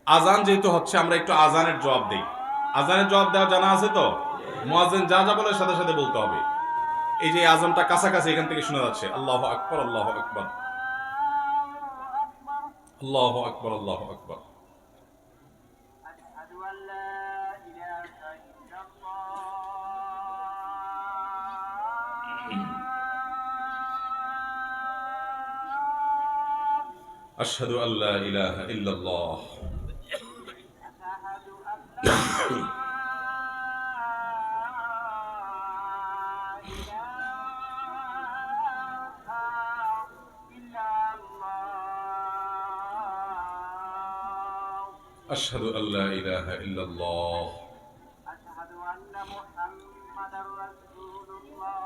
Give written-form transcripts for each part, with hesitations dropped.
আজান যেহেতু হচ্ছে, আমরা একটু আজানের জবাব দিই। আজানের জবাব দেওয়া জানা আছে তো? মুয়াজ্জিন যা যা বলে সাথে সাথে বলতে হবে। এই যে আজানটা কাছাকাছি, এখান থেকে শোনা যাচ্ছে আল্লাহু আকবার, আল্লাহু আকবার, আল্লাহু আকবার, আল্লাহু আকবার। আশহাদু আল্লা ইলাহা ইল্লাল্লাহ। আশহাদু আল্লা ইলাহা ইল্লাল্লাহ। আশহাদু আন্না মুহাম্মাদার রাসূলুল্লাহ।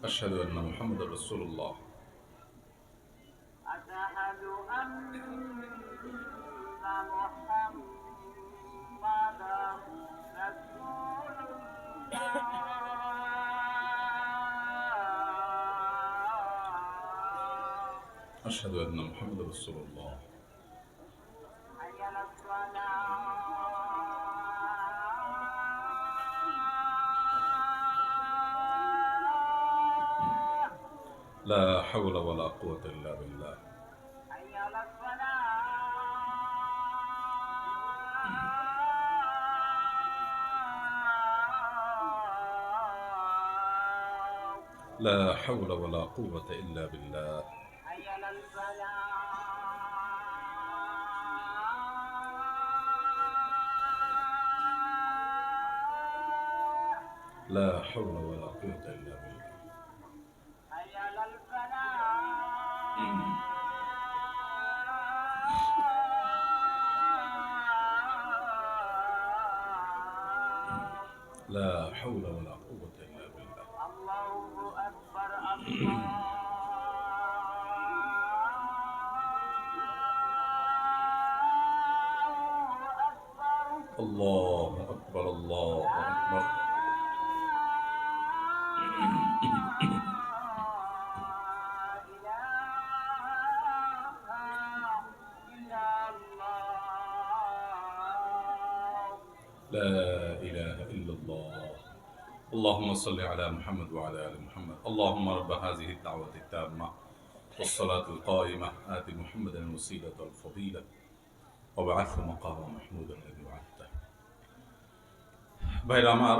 আশহাদু আন্না মুহাম্মাদার রাসূলুল্লাহ। লা হাওলা ওয়ালা কুওয়াতা ইল্লা বিল্লাহ। লা হাওলা ওয়ালা কুওয়াতা ইল্লা বিল্লাহ। লা হাওলা ওয়ালা কুওয়াতা ইল্লা বিল্লাহ। لا حول ولا قوة إلا بالله. الله أكبر، الله أكبر. لا إله إلا الله. اللهم صل على محمد وعلى آل محمد. اللهم رب هذه الدعوة التامة والصلاة القائمة آت محمدا الوسيلة والفضيلة وابعثه مقاما محمودا الذي وعدته. ভাইরা আমার,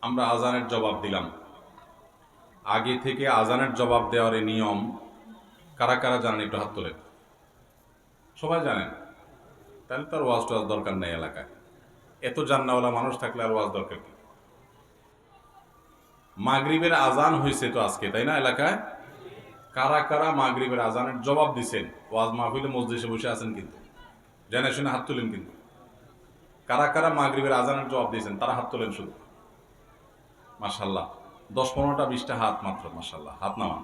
আমরা আজানের জবাব দিলাম। আগে থেকে আজানের জবাব দেওয়ার এই নিয়ম কারা কারা জানেন? একটু হাত তোলেন। সবাই জানেন? তাহলে তার ওয়াজ টোয়াজ দরকার নেই এলাকায়। এত জান্নাওয়ালা মানুষ থাকলে আর ওয়াজ দরকার কি? মাগরিবের আজান হয়েছে তো আজকে, তাই না? এলাকায় কারা কারা মাগরিবের আজানের জবাব দিছেন? ওয়াজ মাহফিলে মসজিদে বসে আছেন কিন্তু, জেনে শুনে হাত তুলেন কিন্তু। কারা কারা মাগরিবের আজানের জবাব দিয়েছেন তারা হাত তোলেন শুধু। মাশাআল্লাহ, 10-15টা 20টা হাত মাত্র। মাশাআল্লাহ, হাত নামান।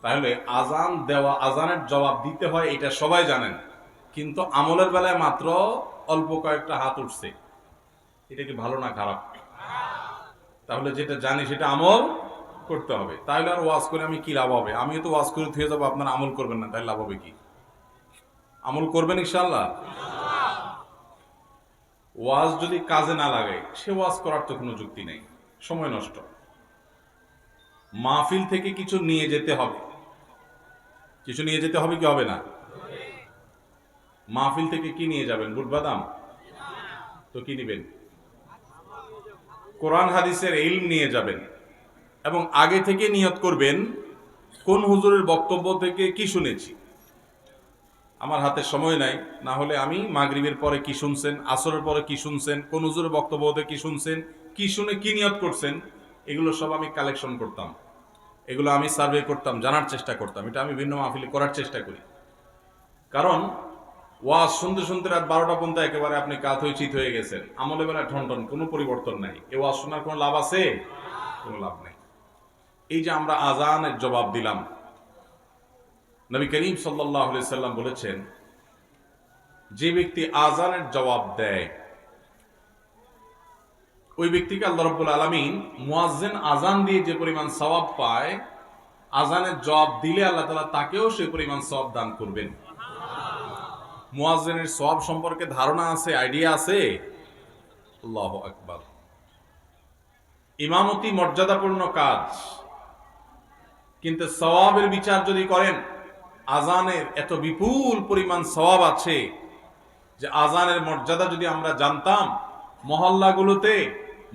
তাহলে আজান দেওয়া, আজানের জবাব দিতে হয়, এটা সবাই জানেন, কিন্তু আমলের বেলায় মাত্র অল্প কয়েকটা হাত উঠছে। এটা কি ভালো না খারাপ? তাহলে যেটা জানি সেটা আমল করতে হবে। তাহলে আর ওয়াজ করে আমি কি লাভ হবে? আমিও তো ওয়াজ করে থুয়ে যাবো, আপনারা আমল করবেন না, তাহলে লাভ হবে কি? আমল করবেন ইনশাআল্লাহ। ওয়াজ যদি কাজে না লাগে, সে ওয়াজ করার তো কোনো যুক্তি নেই, সময় নষ্ট। মাহফিল থেকে কিছু নিয়ে যেতে হবে। কিছু নিয়ে যেতে হবে কি হবে না? মাহফিল থেকে কি নিয়ে যাবেন? বুট বাদাম? তো কি নিবেন? কোরআন হাদিসের ইলম নিয়ে যাবেন, এবং আগে থেকে নিয়ত করবেন কোন হুজুরের বক্তব্য থেকে কি শুনেছি। আমার হাতে সময় নাই, না হলে আমি মাগরিবের পরে কি শুনছেন, আসরের পরে কি শুনছেন, কোন হুজুরের বক্তব্য হতে কি শুনছেন, কি শুনে কি নিয়ত করছেন, এগুলো সব আমি কালেকশন করতাম, এগুলো আমি সার্ভে করতাম, জানার চেষ্টা করতাম। এটা আমি ভিন্ন মাহফিলে করার চেষ্টা করি। কারণ ওয়াজ শুনতে শুনতে রাত 12টা পর্যন্ত একেবারে আপনি কাত হয়ে চিত হয়ে গেছেন, আমলে বেলা ঠনঠন, কোনো পরিবর্তন নাই। এ ওয়াজ শোনার কোনো লাভ আছে? কোনো লাভ নেই। এই যে আমরা আজানের জবাব দিলাম, নবী করিম সাল্লাল্লাহু আলাইহি সাল্লাম বলেছেন, যে ব্যক্তি আজানের জবাব দেয় ওই ব্যক্তিকে আল্লাহ রাব্বুল আলামিন মুয়াজ্জিন আজান দিয়ে যে পরিমাণ সওয়াব পায়, আজানের জবাব দিলে আল্লাহ তাআলা তাকেও সেই পরিমাণ সওয়াব দান করবেন। মুয়াজ্জিনের সওয়াব সম্পর্কে ধারণা আছে, আইডিয়া আছে? আল্লাহু আকবার। ইমামতি মর্যাদাপূর্ণ কাজ, কিন্তু সওয়াবের বিচার যদি করেন, আজানের এত বিপুল পরিমাণ সওয়াব আছে যে আজানের মর্যাদা যদি আমরা জানতাম, মহল্লাগুলোতে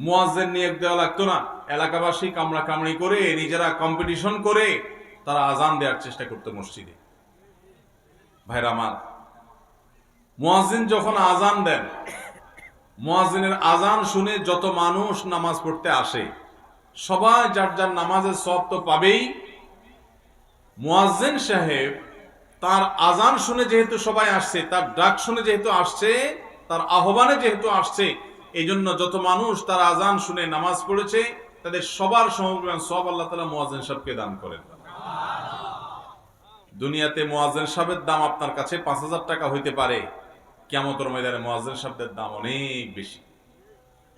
মুয়াজ্জিন নিয়োগ দেওয়া লাগতো না। এলাকাবাসী কামড়া কামড়ি করে, নিজেরা কম্পিটিশন করে তারা আজান দেওয়ার চেষ্টা করতো মসজিদে। ভাইরা আমার, মুয়াজ্জিন যখন আজান দেন, মুয়াজ্জিনের আজান শুনে যত মানুষ নামাজ পড়তে আসে, সবাই যার যার নামাজের সওয়াব তো পাবেই। মুয়াজ্জিন সাহেব তার আজান শুনে যেহেতু সবাই আসছে, তার ডাক শুনে যেহেতু আসছে, তার আহ্বানে যেহেতু আসছে, এই জন্য যত মানুষ তার আজান শুনে নামাজ পড়েছে তাদের সবার সমপরিমাণ সওয়াব আল্লাহ তাআলা মুয়াজ্জিন সাহেবকে দান করেন। দুনিয়াতে মুয়াজ্জিন সাহেবের দাম আপনার কাছে ৫,০০০ টাকা হইতে পারে, কিয়ামতের ময়দানে মুয়াজ্জিন সাহেবদের দাম অনেক বেশি।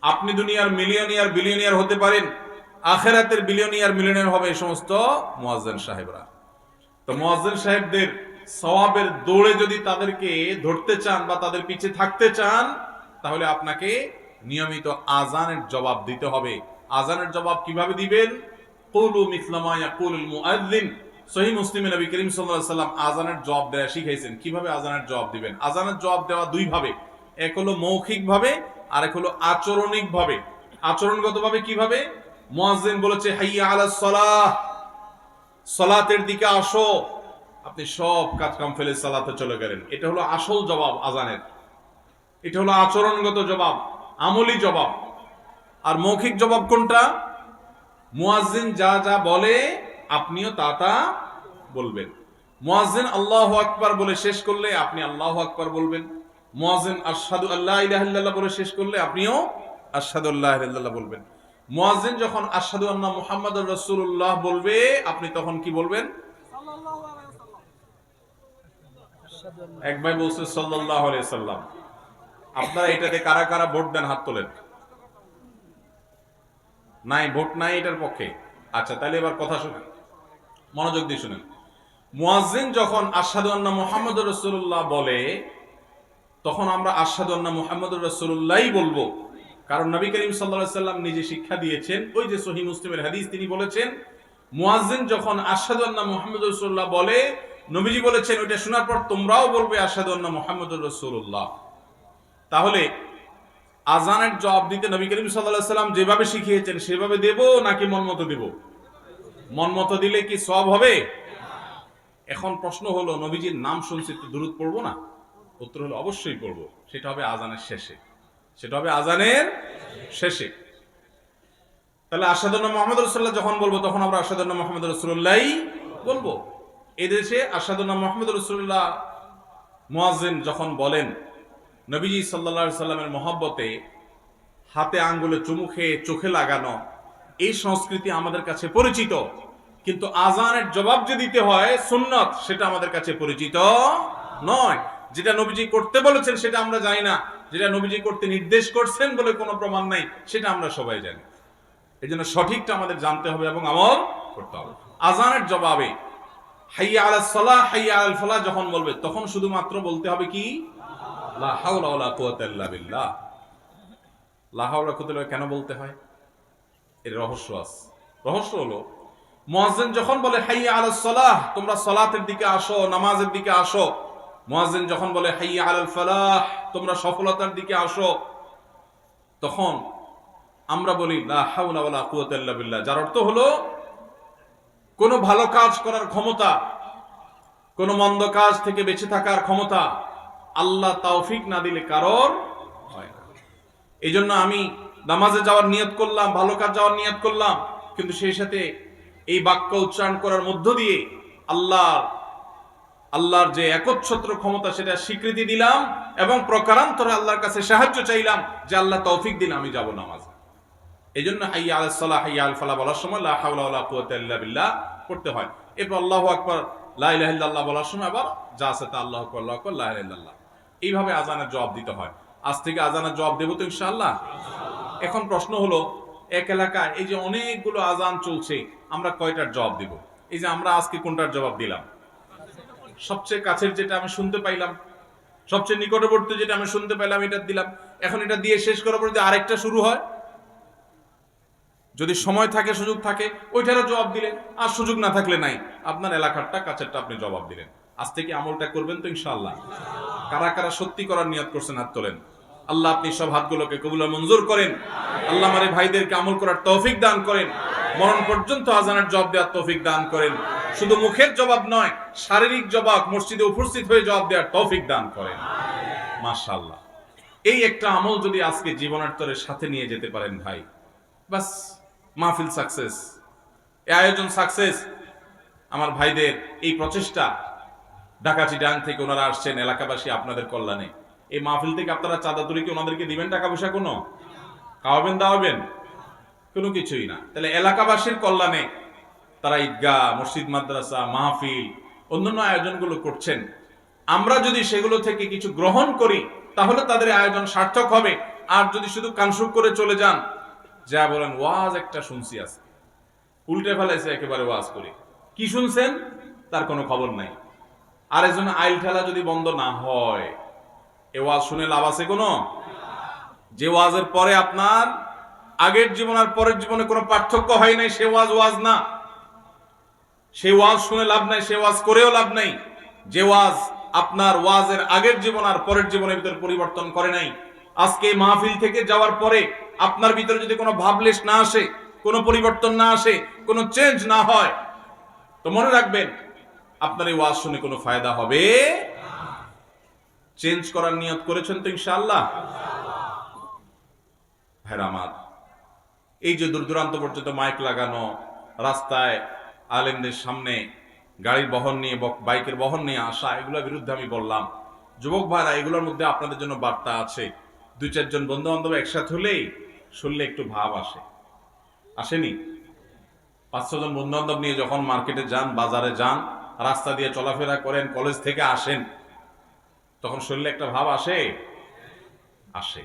আপনি দুনিয়ার মিলিয়নিয়ার বিলিয়নিয়ার হতে পারেন, আখিরাতের বিলিয়নিয়ার মিলিয়নিয়ার হবে এই সমস্ত মুয়াজ্জিন সাহেবরা। তো মুয়াজ্জিন সাহেবদের সওয়াবের দৌড়ে যদি তাদেরকে ধরতে চান বা তাদের পিছে থাকতে চান, তাহলে আপনাকে নিয়মিত আজানের জবাব দিতে হবে। আজানের জবাব কিভাবে দিবেন? কুলু মিসলা মা ইয়াকুলুল মুআজ্জিন। সহিহ মুসলিমে নবী করিম সাল্লাল্লাহু আলাইহি ওয়াসাল্লাম আজানের জবাব দেয়া শিখাইছেন। কিভাবে আজানের জবাব দিবেন? আজানের জবাব দেওয়া দুই ভাবে, এক হলো মৌখিক ভাবে, আর এক হলো আচরণিক ভাবে। আচরণগত ভাবে কিভাবে? মুয়াজ্জিন বলেছে হাইয়া আলাস সালাহ, সালাতের দিকে আসো, আপনি সব কাজ কাম ফেলে সালাতে চলে গেলেন। এটা হলো আসল জবাব আজানের, এটা হলো আচরণগত জবাব, আমলি জবাব। আর মৌখিক জবাব কোনটা? মুয়াজ্জিন যা যা বলে আপনিও তা তা বলবেন। মুয়াজ্জিন আল্লাহু আকবার বলে শেষ করলে আপনি আল্লাহু আকবার বলবেন। মুয়াজ্জিন আশহাদু আল্লা ইলাহা ইল্লাল্লাহ বলে শেষ করলে আপনিও আশহাদু আল্লা ইলাহা ইল্লাল্লাহ বলবেন। মুয়াজ্জিন যখন আশহাদু আন্না মুহাম্মাদুর রাসূলুল্লাহ বলবে, আপনি তখন কি বলবেন? সাল্লাল্লাহু আলাইহি ওয়াসাল্লাম। এক ভাই বলছে সাল্লাল্লাহু আলাইহি ওয়াসাল্লাম। আপনারা এটাতে কারা কারা ভোট দেন? হাত তোলেন। নাই, ভোট নাই এটার পক্ষে। আচ্ছা, তাহলে এবার কথা শুনেন, মনোযোগ দিয়ে শুনেন। মুয়াজ্জিন যখন আশহাদু আন্না মুহাম্মাদুর রাসূলুল্লাহ বলে, তখন আমরা আশহাদু আন্না মুহাম্মাদুর রাসূলুল্লাহই বলবো। কারণ নবী করিম সাল্লাল্লাহু আলাইহি ওয়াসাল্লাম নিজে শিক্ষা দিয়েছেন, ওই যে সহিহ মুসলিমের হাদিস, তিনি বলেছেন মুয়াজ্জিন যখন আশহাদু আন্না মুহাম্মাদুর রাসূলুল্লাহ বলে, নবীজি বলেছেন ওইটা শোনার পর তোমরাও বলবে আশহাদু আন্না মুহাম্মাদুর রাসূলুল্লাহ। তাহলে আজানের জবাব দিতে নবী করিম সাল্লাল্লাহু আলাইহি ওয়াসাল্লাম যেভাবে শিখিয়েছেন সেভাবে দেব নাকি মন মতো দেব? মন মতো দিলে কি সওয়াব হবে? এখন প্রশ্ন হলো, নবীজির নাম শুনছি তো দুরূদ পড়বো না? উত্তর হলো অবশ্যই পড়বো। সেটা হবে আজানের শেষে, সেটা হবে আজানের শেষে। তাহলে আশহাদু আন্না মুহাম্মাদুর রাসূলুল্লাহ যখন বলবো, তখন আমরা আশহাদু আন্না মুহাম্মাদুর রাসূলুল্লাহই বলবো। এদেশে আশহাদু আন্না মুহাম্মাদুর রাসূলুল্লাহ মুয়াজ্জিন যখন বলেন, নবীজি সাল্লাল্লাহু আলাইহি সাল্লামের মহব্বতে হাতে আঙ্গুলে চুমু খেয়ে চোখে লাগানো, এই সংস্কৃতি আমাদের কাছে পরিচিত। কিন্তু আজানের জবাব যে দিতে হয় সুন্নত, সেটা আমাদের কাছে পরিচিত নয়। যেটা নবীজি করতে বলেছেন সেটা আমরা জানি না, যেটা নবীজি করতে নির্দেশ করছেন বলে কোনো প্রমাণ নাই সেটা আমরা সবাই জানি। এই জন্য সঠিকটা আমাদের জানতে হবে এবং আমল করতে হবে। আজানের জবাবে হাইয়া আলাস সালাহ হাইয়া আলাল ফালাহ যখন বলবে, তখন শুধুমাত্র বলতে হবে কি? লা হাওলা ওয়ালা কুওয়াতা ইল্লা বিল্লাহ। লা হাওলা কুওয়াতা ইল্লা কেন বলতে হয়? এর রহস্য আছে। রহস্য হলো, মুয়াজ্জিন যখন বলে হাইয়া আলাস সালাহ, তোমরা সালাতের দিকে আসো, নামাজের দিকে আসো, মুয়াজ্জিন যখন বলে হাইয়া আলাল ফালাহ, তোমরা সফলতার দিকে আসো, তখন আমরা বলি লা হাওলা ওয়ালা কুওয়াতা ইল্লা বিল্লাহ, যার অর্থ হলো কোনো ভালো কাজ করার ক্ষমতা, কোনো মন্দ কাজ থেকে বেঁচে থাকার ক্ষমতা আল্লাহ তৌফিক না দিলে কারোর হয় না। এই জন্য আমি নামাজে যাওয়ার নিয়ত করলাম, ভালো কাজ যাওয়ার নিয়ত করলাম, কিন্তু সেই সাথে এই বাক্য উচ্চারণ করার মধ্য দিয়ে আল্লাহর যে একচ্ছত্র ক্ষমতা সেটা স্বীকৃতি দিলাম এবং প্রকারান্তরে আল্লাহর কাছে সাহায্য চাইলাম যে আল্লাহ তৌফিক দিন আমি যাব নামাজে। এই জন্য হাইয়া আলাস সালাহ হাইয়া আল ফালাহ বলার সময় লা হাওলা ওয়ালা কুওয়াতা ইল্লা বিল্লাহ পড়তে হয়। এরপর আল্লাহু আকবার লা ইলাহা ইল্লাল্লাহ বলার সময় আবার যা আছে তা আল্লাহু আকবার আল্লাহু আকবার লা ইলাহা ইল্লাল্লাহ। এইভাবে আজানের জবাব দিতে হয়। আজ থেকে আজানের জবাব দেব তো ইনশাআল্লাহ। এখন প্রশ্ন হলো, এক এলাকায় এই যে অনেকগুলো আজান চলছে, আমরা কয়টার জবাব দিব? এই যে আমরা আজকে কোনটার জবাব দিলাম? সবচেয়ে কাছের যেটা আমি শুনতে পাইলাম, সবচেয়ে নিকটবর্তী যেটা আমি শুনতে পাইলাম, এটা দিলাম। এখন এটা দিয়ে শেষ করার পর যদি আরেকটা শুরু হয়, যদি সময় থাকে, সুযোগ থাকে, ওইটারও জবাব দিলেন। আর সুযোগ না থাকলে নাই, আপনার এলাকারটা কাছেরটা আপনি জবাব দিলেন। আজ থেকে আমলটা করবেন তো ইনশাআল্লাহ? কারা কারা সত্যি করার নিয়ত করছেন হাত তোলেন। আল্লাহ আপনি সব হাতগুলোকে কবুল ও মঞ্জুর করেন। আল্লাহ আমাদের ভাইদেরকে আমল করার তৌফিক দান করেন। মরণ পর্যন্ত আজানের জবাব দেওয়ার তৌফিক দান করেন। শুধু মুখের জবাব নয়, শারীরিক জবাব, মসজিদে উপস্থিত হয়ে জবাব দেওয়ার তৌফিক দান করেন। মাশাআল্লাহ। এই একটা আমল যদি আজকে জীবনের তরে সাথে নিয়ে যেতে পারেন ভাই, বাস মাহফিল সাকসেস, এই আয়োজন সাকসেস। আমার ভাইদের এই প্রচেষ্টা, ঢাকা চিটাং থেকে ওনারা আসছেন এলাকাবাসী আপনাদের কল্যাণে। এই মাহফিল থেকে আপনারা চাঁদা তুলে কি ওনাদেরকে দিবেন টাকা পয়সা? কোনো খাওয়াবেন দাওয়াবেন? কোনো কিছুই না। তাহলে এলাকাবাসীর কল্যাণে তারা ঈদগাহ, মসজিদ, মাদ্রাসা, মাহফিল, অন্যান্য আয়োজনগুলো করছেন। আমরা যদি সেগুলো থেকে কিছু গ্রহণ করি তাহলে তাদের আয়োজন সার্থক হবে। আর যদি শুধু কানসুক করে চলে যান, যা বলেন ওয়াজ একটা শুনছি আছে, উল্টে ফেলাইছে একেবারে ওয়াজ করে, কি শুনছেন তার কোনো খবর নাই। আর এজন্য আইল ঠেলা যদি বন্ধ না হয়, এ ওয়াজ শুনে লাভ আছে কোনো? যে ওয়াজের পরে আপনার আগের জীবন আর পরের জীবনে কোনো পার্থক্য হয় নাই, সে ওয়াজ ওয়াজ না। সে ওয়াজ শুনে লাভ নাই, সে ওয়াজ করেও লাভ নাই। যে ওয়াজ আপনার ওয়াজের আগের জীবন আর পরের জীবনের ভিতরে পরিবর্তন করে নাই, আজকে মাহফিল থেকে যাওয়ার পরে আপনার ভিতরে যদি কোনো ভাবলেশ না আসে, কোনো পরিবর্তন না আসে, কোনো চেঞ্জ না হয়, তো মনে রাখবেন আপনার এই ওয়াজ শুনে কোনো ফায়দা হবে। চেঞ্জ করার নিয়ত করেছেন তো ইনশাআল্লাহ? ভাইরা আমার, এই যে দূর দূরান্ত পর্যন্ত মাইক লাগানো, রাস্তায় আলেমদের সামনে গাড়ির বহন নিয়ে, বাইকের বহন নিয়ে আসা, এগুলোর বিরুদ্ধে আমি বললাম। যুবক ভাইরা, এগুলোর মধ্যে আপনাদের জন্য বার্তা আছে। 2-4 জন বন্ধু বান্ধব একসাথে হলেই শুনলে একটু ভাব আসে, আসেনি? 5-6 জন বন্ধু বান্ধব নিয়ে যখন মার্কেটে যান, বাজারে যান, রাস্তা দিয়ে চলাফেরা করেন, কলেজ থেকে আসেন, তখন শরীরে একটা ভাব আসে, আসে।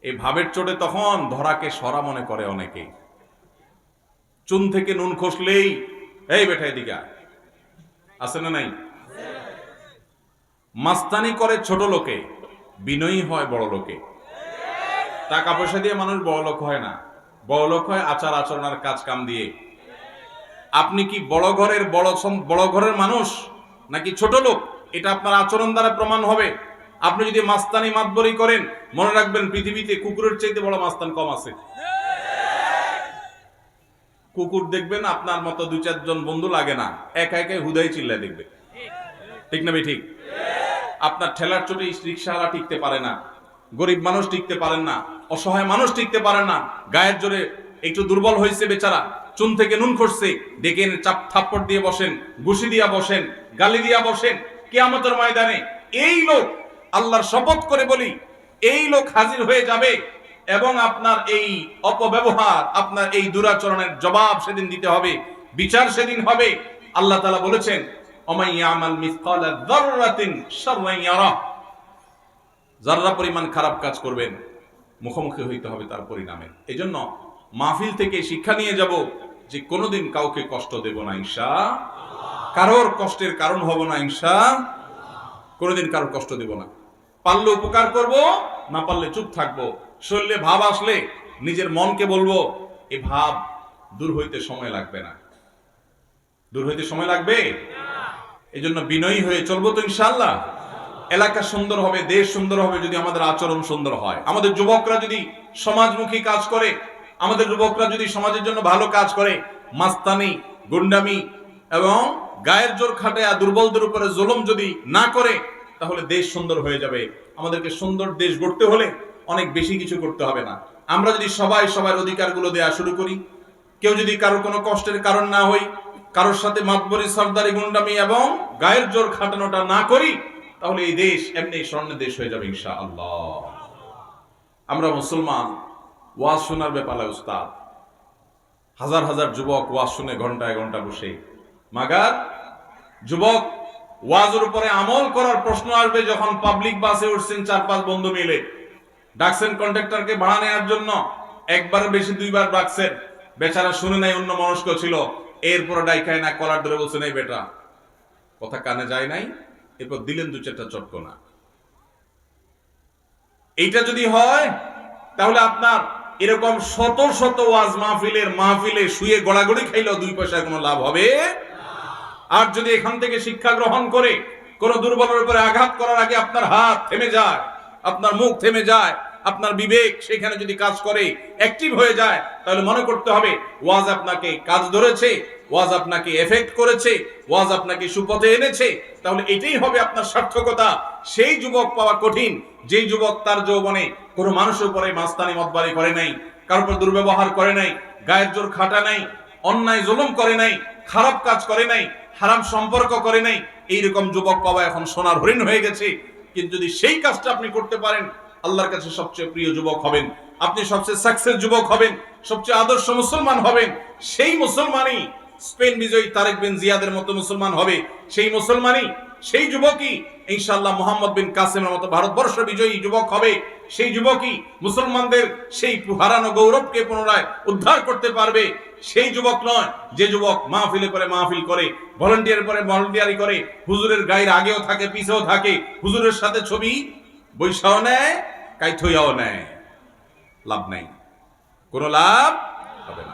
এই ভাবের চোটে তখন ধরাকে সরা মনে করে অনেকে। চুন থেকে নুন খসলেই এই বেটা এদিকে আছে না নাই? মাস্তানি করে ছোট লোকে, বিনয়ী হয় বড় লোকে। টাকা পয়সা দিয়ে মানুষ বড় লোক হয় না, বড় লোক হয় আচার আচরণের কাজ কাম দিয়ে। আপনি কি বড় ঘরের মানুষ নাকি ছোট লোক, এটা আপনার আচরণ দ্বারা প্রমাণ হবে। আপনি যদি মাস্তানি মাতবরি করেন, মনে রাখবেন পৃথিবীতে কুকুরের চাইতে বড় মাস্তান কম আছে। কুকুর দেখবেন আপনার মতো 2-4 জন বন্ধু লাগে না, একা একাই হুদাই চিল্লায় দেখবে, ঠিক না ঠিক? আপনার ঠেলার চোটে রিক্সাওয়ালা টিকতে পারে না, গরিব মানুষ টিকতে পারেন না, অসহায় মানুষ টিকতে পারেন না। গায়ের জোরে একটু দুর্বল হয়েছে বেচারা, চুন থেকে নুন খসছে, ডেকে এনে চাপ থাপ্পড় দিয়ে বসেন, ঘুষি দিয়া বসেন, গালি দিয়া বসেন। কিয়ামতের ময়দানে এই লোক, আল্লাহর শপথ করে বলি, এই লোক হাজির হয়ে যাবে এবং আপনার এই অপব্যবহার, আপনার এই দুরাচরণের জবাব সেদিন দিতে হবে, বিচার সেদিন হবে। আল্লাহ তাআলা বলেছেন, ওমাই ইয়ামাল মিসকালা যাররাতিন শাররান ইয়ারাহ, যাররা পরিমাণ খারাপ কাজ করবেন মুখোমুখি হইতে হবে তার পরিণামে। এজন্য মাহফিল থেকে শিক্ষা নিয়ে যাব যে কোনোদিন কাউকে কষ্ট দেব না ইনশাআল্লাহ, কারোর কষ্টের কারণ হব না ইনশাআল্লাহ, কোনোদিন কারোর কষ্ট দেব না। পারলে উপকার করব, না পারলে চুপ থাকবো। শরীরে ভাব আসলে নিজের মনকে বলবো, এই ভাব দূর হইতে সময় লাগবে না, দূর হইতে সময় লাগবে। এজন্য বিনয়ী হয়ে চলবো তো ইনশাআল্লাহ। এলাকা সুন্দর হবে, দেশ সুন্দর হবে যদি আমাদের আচরণ সুন্দর হয়। আমাদের যুবকরা যদি সমাজমুখী কাজ করে, আমাদের যুবকরা যদি সমাজের জন্য ভালো কাজ করে, মাস্তানি, গুন্ডামি এবং গায়ের জোর খাটায়া দুর্বলদের উপরে জুলুম যদি না করে, তাহলে দেশ সুন্দর হয়ে যাবে। আমাদেরকে সুন্দর দেশ গড়তে হলে অনেক বেশি কিছু করতে হবে না। আমরা যদি সবাই সবার অধিকারগুলো দেয়া শুরু করি, কেউ যদি কারোর কোনো কষ্টের কারণ না হই, কারোর সাথে মাতবরি, সরদারি, গুন্ডামি এবং গায়ের জোর খাটানোটা না করি, তাহলে এই দেশ এমনি স্বর্ণের দেশ হয়ে যাবে ইনশাআল্লাহ। আমরা মুসলমান, ওয়াজ শোনার ব্যাপারে উস্তাদ। হাজার হাজার যুবক ওয়াজ শুনে ঘন্টায় ঘন্টা বসে, মাগার যুবক ওয়াজের উপরে আমল করার প্রশ্ন আসবে যখন পাবলিক বাসে উঠছেন 4-5 বন্ধু মিলে, ডাকছেন কন্ট্রাক্টরকে ভাড়া নেওয়ার জন্য, একবার বেশি দুইবার ডাকছেন, বেচারা শুনে নাই, অন্য মনস্ক ছিল, এরপর ডাইকায় না কলার ধরে বলছে নাই বেটা, কথা কানে যায় নাই, এরপর দিলেন দু চারটা চটকনা। এইটা যদি হয় তাহলে আপনার এরকম শত শত ওয়াজ মাহফিলে শুয়ে গড়াগড়ি খাইলেও 2 পয়সার কোনো লাভ হবে। আর যদি এখান থেকে শিক্ষা গ্রহণ করে কোন দুর্বলের উপরে আঘাত করার আগে আপনার হাত থেমে যায়, আপনার মুখ থেমে যায়, আপনার বিবেক সেখানে যদি কাজ করে, অ্যাক্টিভ হয়ে যায়, তাহলে মনে করতে হবে ওয়াজ আপনাকে কাজ ধরেছে, ওয়াজ আপনাকে এফেক্ট করেছে, ওয়াজ আপনাকে সুপথে এনেছে, তাহলে এটাই হবে আপনার সার্থকতা। সেই যুবক পাওয়া কঠিন যেই যুবক তার যৌবনে কোনো মানুষের উপরে মাস্তানি মতবারি করে নাই, কারোর উপর দুর্ব্যবহার করে নাই, গায়ের জোর খাটা নাই, অন্যায় জুলুম করে নাই, খারাপ কাজ করে নাই, হারাম সম্পর্ক করে নাই। এইরকম যুবক পাওয়া এখন সোনার হরিণ হয়ে গেছে। কিন্তু যদি সেই কাজটা আপনি করতে পারেন, আল্লাহর কাছে সবচেয়ে প্রিয় যুবক হবেন, আপনি সবচেয়ে সাকসেস যুবক হবেন, সবচেয়ে আদর্শ মুসলমান হবেন। সেই মুসলমানই স্পেন বিজয়ী তারেক বিন জিয়াদের মতো মুসলমান হবে, সেই মুসলমানই, সেই যুবকই ইনশাআল্লাহ মোহাম্মদ বিন কাসেমের মতো ভারতবর্ষ বিজয়ী যুবক হবে। সেই যুবকই মুসলমানদের সেই হারানো গৌরবকে পুনরায় উদ্ধার করতে পারবে। সেই যুবক নয় যে যুবক মাহফিলে পরে মাহফিল করে, ভলান্টিয়ার পরে ভলান্টিয়ারি করে, হুজুরের গায়ের আগেও থাকে পিছেও থাকে, হুজুরের সাথে ছবি বৈশাও নেয়, কাইথইয়াও নেয়, লাভ নাই, কোনো লাভ হবে না।